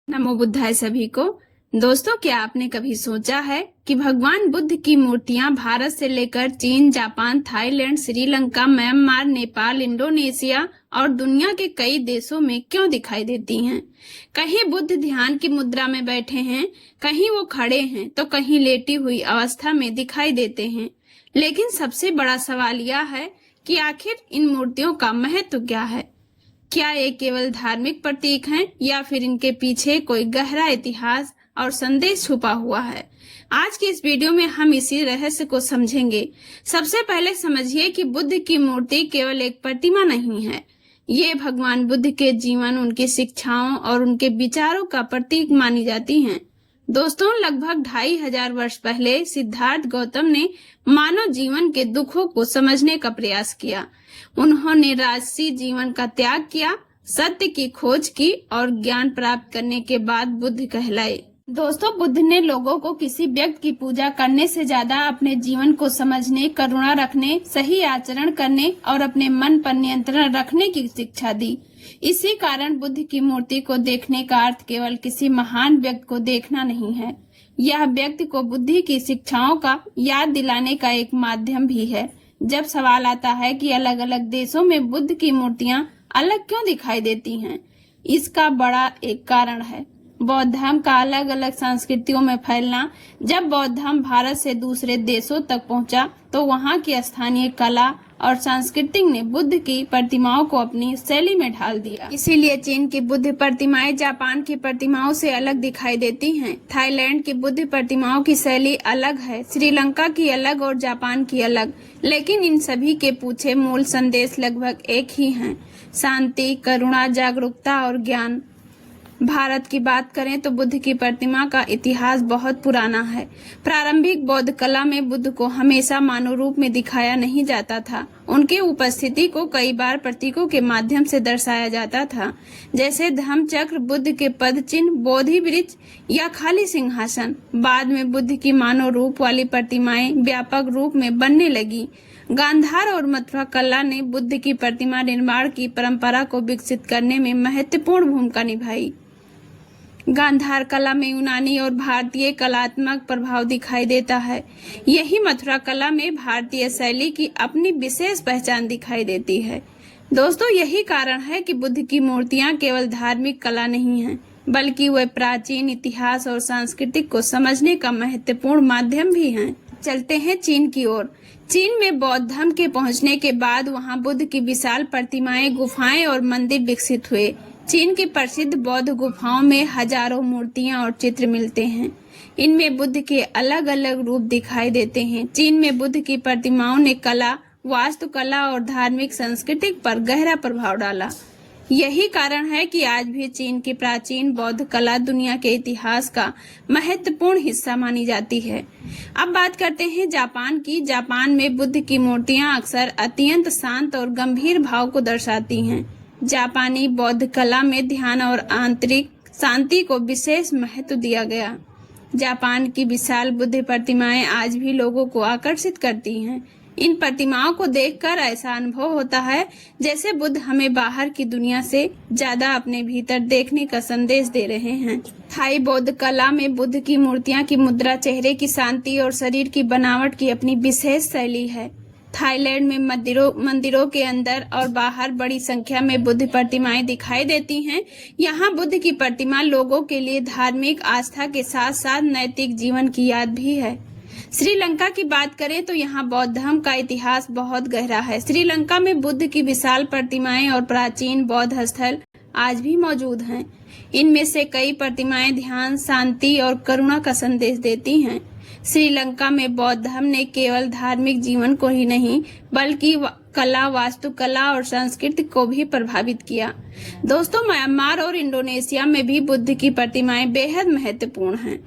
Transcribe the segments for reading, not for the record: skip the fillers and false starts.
नमो बुद्धाय सभी को। दोस्तों, क्या आपने कभी सोचा है कि भगवान बुद्ध की मूर्तियां भारत से लेकर चीन, Japan, Thailand, Sri Lanka, Myanmar, Nepal, Indonesia और दुनिया के कई देशों में क्यों दिखाई देती हैं? कहीं बुद्ध ध्यान की मुद्रा में बैठे हैं, कहीं वो खड़े हैं, तो कहीं लेटी हुई अवस्था में दिखाई देते हैं। लेकिन सबसे बड़ा सवाल यह है कि आखिर इन मूर्तियों का महत्व क्या है? क्या ये केवल धार्मिक प्रतीक हैं या फिर इनके पीछे कोई गहरा इतिहास और संदेश छुपा हुआ है? आज की इस वीडियो में हम इसी रहस्य को समझेंगे। सबसे पहले समझिए कि बुद्ध की मूर्ति केवल एक प्रतिमा नहीं है। ये भगवान बुद्ध के जीवन, उनकी शिक्षाओं और उनके विचारों का प्रतीक मानी जाती हैं। दोस्तों, लगभग 2500 वर्ष पहले सिद्धार्थ गौतम ने मानव जीवन के दुखों को समझने का प्रयास किया। उन्होंने राजसी जीवन का त्याग किया, सत्य की खोज की और ज्ञान प्राप्त करने के बाद बुद्ध कहलाए। दोस्तों, बुद्ध ने लोगों को किसी व्यक्ति की पूजा करने से ज्यादा अपने जीवन को समझने, करुणा रखने, सही आचरण करने और अपने मन पर नियंत्रण रखने की शिक्षा दी। इसी कारण बुद्ध की मूर्ति को देखने का अर्थ केवल किसी महान व्यक्ति को देखना नहीं है, यह व्यक्ति को बुद्धि की शिक्षाओं का याद दिलाने का एक माध्यम भी है। जब सवाल आता है कि अलग अलग देशों में बुद्ध की मूर्तियां अलग क्यों दिखाई देती हैं, इसका बड़ा एक कारण है बौद्ध धर्म का अलग अलग संस्कृतियों में फैलना। जब बौद्ध धर्म भारत से दूसरे देशों तक पहुंचा, तो वहां की स्थानीय कला और संस्कृति ने बुद्ध की प्रतिमाओं को अपनी शैली में ढाल दिया। इसीलिए चीन की बुद्ध प्रतिमाएं जापान की प्रतिमाओं से अलग दिखाई देती हैं। थाईलैंड की बुद्ध प्रतिमाओं की शैली अलग है, श्रीलंका की अलग और जापान की अलग। लेकिन इन सभी के पीछे मूल संदेश लगभग एक ही है: शांति, करुणा, जागरूकता और ज्ञान। भारत की बात करें तो बुद्ध की प्रतिमा का इतिहास बहुत पुराना है। प्रारंभिक बौद्ध कला में बुद्ध को हमेशा मानव रूप में दिखाया नहीं जाता था। उनकी उपस्थिति को कई बार प्रतीकों के माध्यम से दर्शाया जाता था, जैसे धम्म चक्र, बुद्ध के पद चिन्ह, बोधि वृक्ष या खाली सिंहासन। बाद में बुद्ध की मानव रूप वाली प्रतिमाएं व्यापक रूप में बनने लगी। गांधार और मथुरा कला ने बुद्ध की प्रतिमा निर्माण की परंपरा को विकसित करने में महत्वपूर्ण भूमिका निभाई। गांधार कला में यूनानी और भारतीय कलात्मक प्रभाव दिखाई देता है। यही मथुरा कला में भारतीय शैली की अपनी विशेष पहचान दिखाई देती है। दोस्तों, यही कारण है कि बुद्ध की मूर्तियां केवल धार्मिक कला नहीं हैं, बल्कि वे प्राचीन इतिहास और संस्कृति को समझने का महत्वपूर्ण माध्यम भी हैं। चलते हैं चीन की ओर। चीन में बौद्ध धर्म के पहुंचने के बाद वहां बुद्ध की विशाल प्रतिमाएं, गुफाएं और मंदिर विकसित हुए। चीन की प्रसिद्ध बौद्ध गुफाओं में हजारों मूर्तियां और चित्र मिलते हैं। इनमें बुद्ध के अलग अलग रूप दिखाई देते हैं। चीन में बुद्ध की प्रतिमाओं ने कला, वास्तुकला और धार्मिक संस्कृति पर गहरा प्रभाव डाला। यही कारण है कि आज भी चीन की प्राचीन बौद्ध कला दुनिया के इतिहास का महत्वपूर्ण हिस्सा मानी जाती है। अब बात करते हैं जापान की। जापान में बुद्ध की मूर्तियां अक्सर अत्यंत शांत और गंभीर भाव को दर्शाती हैं। जापानी बौद्ध कला में ध्यान और आंतरिक शांति को विशेष महत्व दिया गया। जापान की विशाल बुद्ध प्रतिमाएं आज भी लोगों को आकर्षित करती हैं। इन प्रतिमाओं को देखकर ऐसा अनुभव होता है जैसे बुद्ध हमें बाहर की दुनिया से ज्यादा अपने भीतर देखने का संदेश दे रहे हैं। थाई बौद्ध कला में बुद्ध की मूर्तियां की मुद्रा, चेहरे की शांति और शरीर की बनावट की अपनी विशेष शैली है। थाईलैंड में मंदिरों के अंदर और बाहर बड़ी संख्या में बुद्ध प्रतिमाएं दिखाई देती हैं। यहाँ बुद्ध की प्रतिमा लोगों के लिए धार्मिक आस्था के साथ साथ नैतिक जीवन की याद भी है। श्रीलंका की बात करें तो यहाँ बौद्ध धर्म का इतिहास बहुत गहरा है। श्रीलंका में बुद्ध की विशाल प्रतिमाएं और प्राचीन बौद्ध स्थल आज भी मौजूद हैं। इनमें से कई प्रतिमाएं ध्यान, शांति और करुणा का संदेश देती हैं। श्रीलंका में बौद्ध धर्म ने केवल धार्मिक जीवन को ही नहीं, बल्कि कला, वास्तुकला और संस्कृति को भी प्रभावित किया। दोस्तों, म्यांमार और इंडोनेशिया में भी बुद्ध की प्रतिमाएं बेहद महत्वपूर्ण हैं।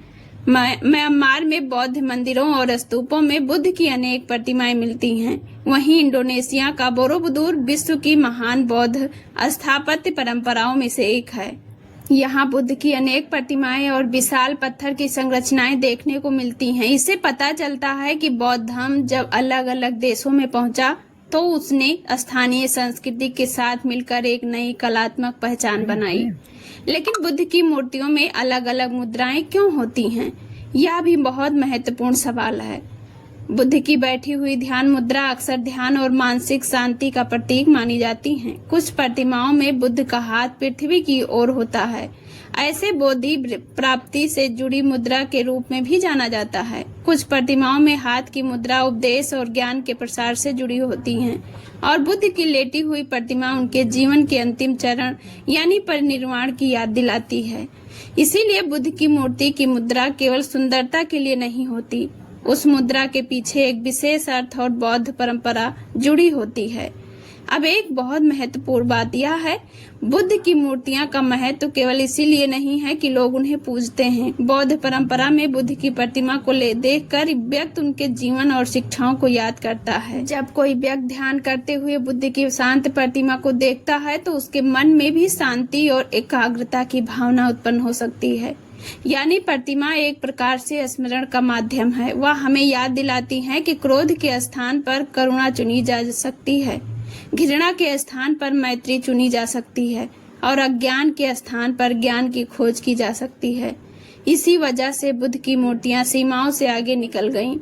म्यांमार में बौद्ध मंदिरों और स्तूपों में बुद्ध की अनेक प्रतिमाएं मिलती हैं। वहीं इंडोनेशिया का बोरोबुदुर विश्व की महान बौद्ध स्थापत्य परंपराओं में से एक है। यहाँ बुद्ध की अनेक प्रतिमाएं और विशाल पत्थर की संरचनाएं देखने को मिलती हैं। इससे पता चलता है कि बौद्ध धर्म जब अलग अलग देशों में पहुंचा, तो उसने स्थानीय संस्कृति के साथ मिलकर एक नई कलात्मक पहचान बनाई। लेकिन बुद्ध की मूर्तियों में अलग अलग मुद्राएं क्यों होती हैं? यह भी बहुत महत्वपूर्ण सवाल है। बुद्ध की बैठी हुई ध्यान मुद्रा अक्सर ध्यान और मानसिक शांति का प्रतीक मानी जाती हैं। कुछ प्रतिमाओं में बुद्ध का हाथ पृथ्वी की ओर होता है। ऐसे बोधि प्राप्ति से जुड़ी मुद्रा के रूप में भी जाना जाता है। कुछ प्रतिमाओं में हाथ की मुद्रा उपदेश और ज्ञान के प्रसार से जुड़ी होती हैं और बुद्ध की लेटी हुई प्रतिमा उनके जीवन के अंतिम चरण यानी परिनिर्वाण की याद दिलाती है। इसीलिए बुद्ध की मूर्ति की मुद्रा केवल सुंदरता के लिए नहीं होती, उस मुद्रा के पीछे एक विशेष अर्थ और बौद्ध परंपरा जुड़ी होती है। अब एक बहुत महत्वपूर्ण बात यह है, बुद्ध की मूर्तियां का महत्व तो केवल इसीलिए नहीं है कि लोग उन्हें पूजते हैं। बौद्ध परंपरा में बुद्ध की प्रतिमा को देखकर व्यक्ति उनके जीवन और शिक्षाओं को याद करता है। जब कोई व्यक्ति ध्यान करते हुए बुद्ध की शांत प्रतिमा को देखता है तो उसके मन में भी शांति और एकाग्रता की भावना उत्पन्न हो सकती है। यानी प्रतिमा एक प्रकार से स्मरण का माध्यम है। वह हमें याद दिलाती है कि क्रोध के स्थान पर करुणा चुनी जा सकती है, घृणा के स्थान पर मैत्री चुनी जा सकती है और अज्ञान के स्थान पर ज्ञान की खोज की जा सकती है। इसी वजह से बुद्ध की मूर्तियां सीमाओं से आगे निकल गईं।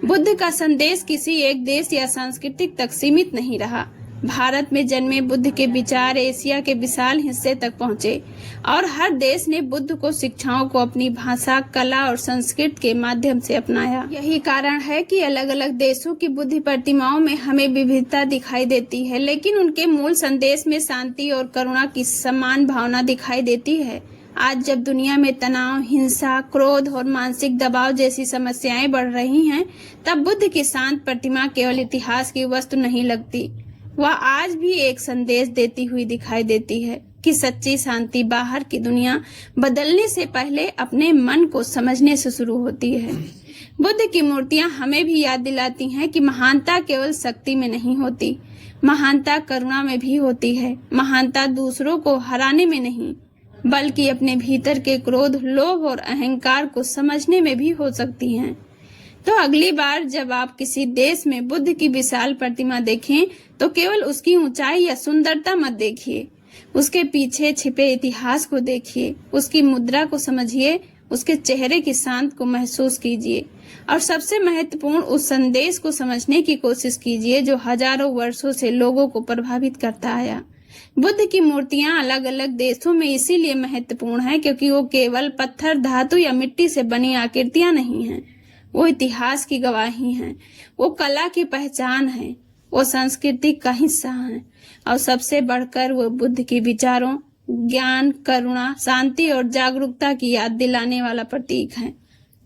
बुद्ध का संदेश किसी एक देश या संस्कृति तक सीमित नहीं रहा। भारत में जन्मे बुद्ध के विचार एशिया के विशाल हिस्से तक पहुंचे और हर देश ने बुद्ध को शिक्षाओं को अपनी भाषा, कला और संस्कृति के माध्यम से अपनाया। यही कारण है कि अलग अलग देशों की बुद्ध प्रतिमाओं में हमें विविधता दिखाई देती है, लेकिन उनके मूल संदेश में शांति और करुणा की समान भावना दिखाई देती है। आज जब दुनिया में तनाव, हिंसा, क्रोध और मानसिक दबाव जैसी समस्याएं बढ़ रही हैं, तब बुद्ध की शांत प्रतिमा केवल इतिहास की वस्तु नहीं लगती, वह आज भी एक संदेश देती हुई दिखाई देती है कि सच्ची शांति बाहर की दुनिया बदलने से पहले अपने मन को समझने से शुरू होती है। बुद्ध की मूर्तियां हमें भी याद दिलाती हैं कि महानता केवल शक्ति में नहीं होती, महानता करुणा में भी होती है। महानता दूसरों को हराने में नहीं, बल्कि अपने भीतर के क्रोध, लोभ और अहंकार को समझने में भी हो सकती है। तो अगली बार जब आप किसी देश में बुद्ध की विशाल प्रतिमा देखें तो केवल उसकी ऊंचाई या सुंदरता मत देखिए, उसके पीछे छिपे इतिहास को देखिए, उसकी मुद्रा को समझिए, उसके चेहरे की शांति को महसूस कीजिए और सबसे महत्वपूर्ण उस संदेश को समझने की कोशिश कीजिए जो हजारों वर्षों से लोगों को प्रभावित करता आया। बुद्ध की मूर्तियां अलग अलग देशों में इसीलिए महत्वपूर्ण है क्योंकि वो केवल पत्थर, धातु या मिट्टी से बनी आकृतियां नहीं हैं, वो इतिहास की गवाही हैं, वो कला की पहचान है, वो संस्कृति का हिस्सा है और सबसे बढ़कर वो बुद्ध के विचारों, ज्ञान, करुणा, शांति और जागरूकता की याद दिलाने वाला प्रतीक है।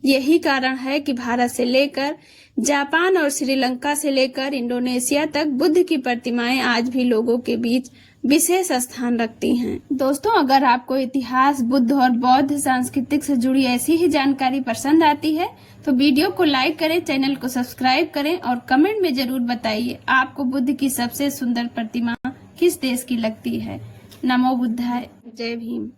यही कारण है कि भारत से लेकर जापान और श्रीलंका से लेकर इंडोनेशिया तक बुद्ध की प्रतिमाएं आज भी लोगों के बीच विशेष स्थान रखती हैं। दोस्तों, अगर आपको इतिहास, बुद्ध और बौद्ध सांस्कृतिक से जुड़ी ऐसी ही जानकारी पसंद आती है तो वीडियो को लाइक करें, चैनल को सब्सक्राइब करें और कमेंट में जरूर बताइए आपको बुद्ध की सबसे सुंदर प्रतिमा किस देश की लगती है। नमो बुद्धाय, जय भीम।